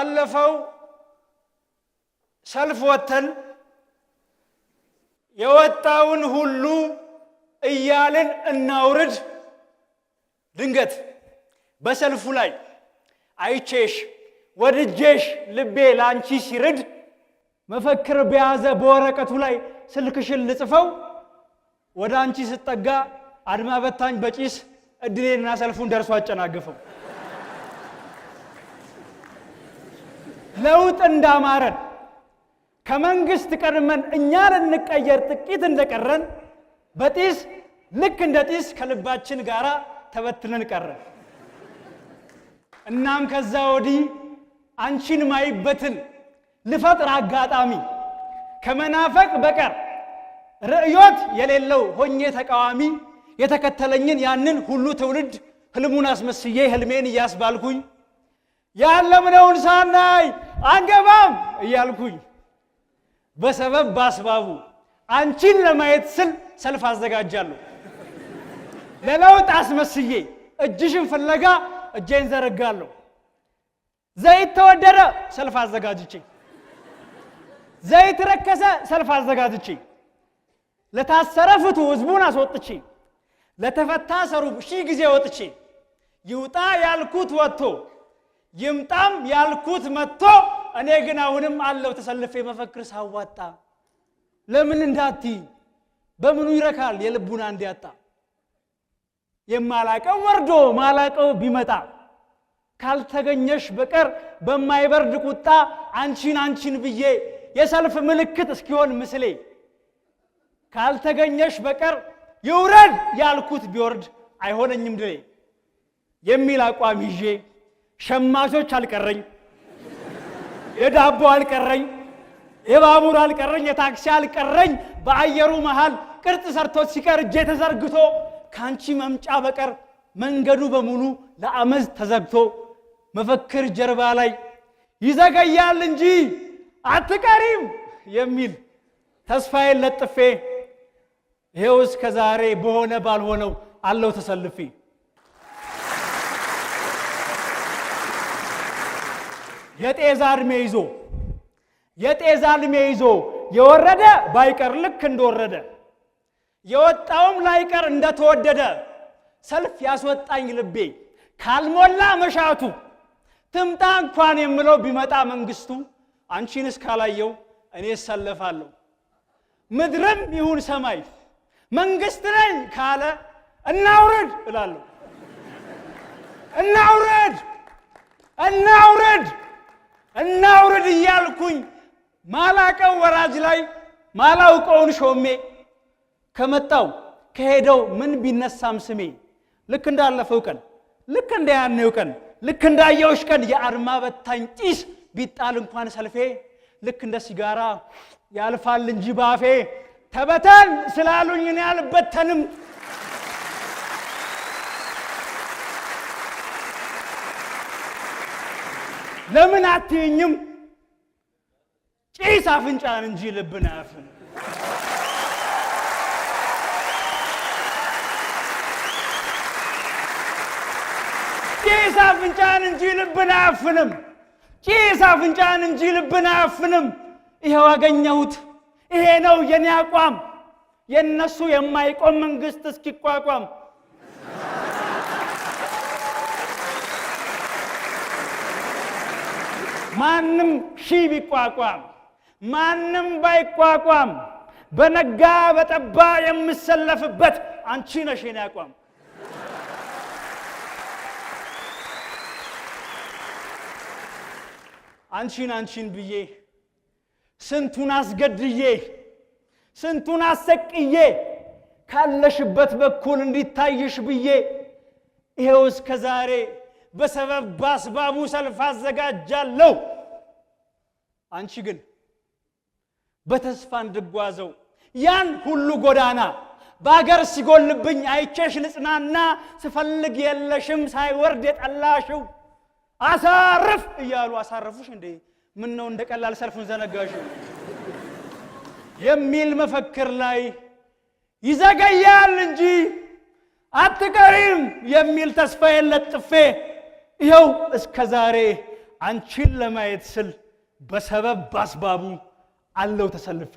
ባለፈው ሰልፍ ወተን የወጣውን ሁሉ እያልን እናውርድ ድንገት በሰልፉ ላይ አይቼሽ ወድጄሽ ልቤ ላንቺ ሲርድ መፈክር በያዘ በወረቀቱ ላይ ስልክሽን ልጽፈው ወደ አንቺ ስጠጋ አድማ በታኝ በጪስ እድሌና ሰልፉን ደርሶ አጨናገፈው ለውጥ እንዳማረን ከመንግስት ቀድመን እኛ ለንቀየር ጥቂት እንደቀረን በጢስ ልክ እንደ ጢስ ከልባችን ጋራ ተበትነን ቀረን እናም ከዛ ወዲህ አንቺን ማይበትን ልፈጥር አጋጣሚ ከመናፈቅ በቀር ርዕዮት የሌለው ሆኜ ተቃዋሚ የተከተለኝን ያንን ሁሉ ትውልድ ህልሙን አስመስዬ ህልሜን እያስባልኩኝ ያለምነውን ሳናይ አንገባም እያልኩኝ በሰበብ ባስባቡ አንቺን ለማየት ስል ሰልፍ አዘጋጃለሁ ለለውጥ አስመስዬ እጅሽን ፍለጋ እጄን ዘረጋለሁ ዘይት ተወደደ ሰልፍ አዘጋጅቼ ዘይት ረከሰ ሰልፍ አዘጋጅቼ ለታሰረ ፍቱ ህዝቡን አስወጥቼ ለተፈታ ሰሩ ሺህ ጊዜ ወጥቼ ይውጣ ያልኩት ወጥቶ ይምጣም ያልኩት መጥቶ እኔ ግን አሁንም አለው ተሰልፌ መፈክር ሳዋጣ ለምን እንዳቲ በምኑ ይረካል የልቡና እንዲያጣ የማላቀው ወርዶ ማላቀው ቢመጣ ካልተገኘሽ በቀር በማይበርድ ቁጣ አንቺን ብዬ የሰልፍ ምልክት እስኪሆን ምስሌ ካልተገኘሽ በቀር ይውረድ ያልኩት ቢወርድ አይሆነኝም ድሌ የሚል አቋም ይዤ ሸማቾች አልቀረኝ የዳቦ አልቀረኝ የባቡር አልቀረኝ የታክሲ አልቀረኝ በአየሩ መሃል ቅርጽ ሰርቶት ሲቀር እጄ ተዘርግቶ ካንቺ መምጫ በቀር መንገዱ በሙሉ ለአመዝ ተዘግቶ መፈክር ጀርባ ላይ ይዘገያል እንጂ አትቀሪም የሚል ተስፋዬን ለጥፌ ይሄው እስከ ዛሬ በሆነ ባልሆነው አለው ተሰልፌ የጤዛ ዕድሜ ይዞ የወረደ ባይቀር ልክ እንደወረደ የወጣውም ላይቀር እንደተወደደ ሰልፍ ያስወጣኝ ልቤ ካልሞላ መሻቱ ትምጣ እንኳን የምለው ቢመጣ መንግስቱ አንቺን እስካላየው እኔ ሰለፋለሁ ምድርም ይሁን ሰማይ መንግስት ነኝ ካለ እናውርድ እላለሁ እናውርድ እያልኩኝ ማላቀው ወራጅ ላይ ማላውቀውን ሾሜ ከመጣው ከሄደው ምን ቢነሳም ስሜ ልክ እንዳለፈው ቀን ልክ እንደያኔው ቀን ልክ እንዳየውሽ ቀን የአድማ በታኝ ጢስ ቢጣል እንኳን ሰልፌ ልክ እንደ ሲጋራ ያልፋል እንጂ ባፌ ተበተን ስላሉኝ እኔ አልበተንም ለምን አትይኝም ጭስ አፍንጫን እንጂ ልብን አያፍንም ጭስ አፍንጫን እንጂ ልብን አያፍንም ጭስ አፍንጫን እንጂ ልብን አያፍንም ይሄው አገኘሁት ይሄ ነው የኔ አቋም የነሱ የማይቆም መንግስት እስኪቋቋም ማንም ሺ ቢቋቋም ማንም ባይቋቋም በነጋ በጠባ የምሰለፍበት አንቺ ነሽ የኔ አቋም አንቺን ብዬ ስንቱን አስገድዬ ስንቱን አሰቅዬ ካለሽበት በኩል እንዲታይሽ ብዬ ይሄው እስከ ዛሬ በሰበብ ባስባቡ ሰልፍ አዘጋጃለሁ አንቺ ግን በተስፋ እንድጓዘው ያን ሁሉ ጎዳና ባገር ሲጎልብኝ አይቼሽ ልጽናና ስፈልግ የለሽም ሳይወርድ የጠላሽው አሳርፍ እያሉ አሳረፉሽ እንዴ ምን ነው እንደቀላል ሰልፉን ዘነጋሽ የሚል መፈክር ላይ ይዘገያል እንጂ አትቀሪም የሚል ተስፋዬን ለጥፌ ይኸው እስከ ዛሬ አንቺን ለማየት ስል በሰበብ ባስባቡ አለው ተሰልፌ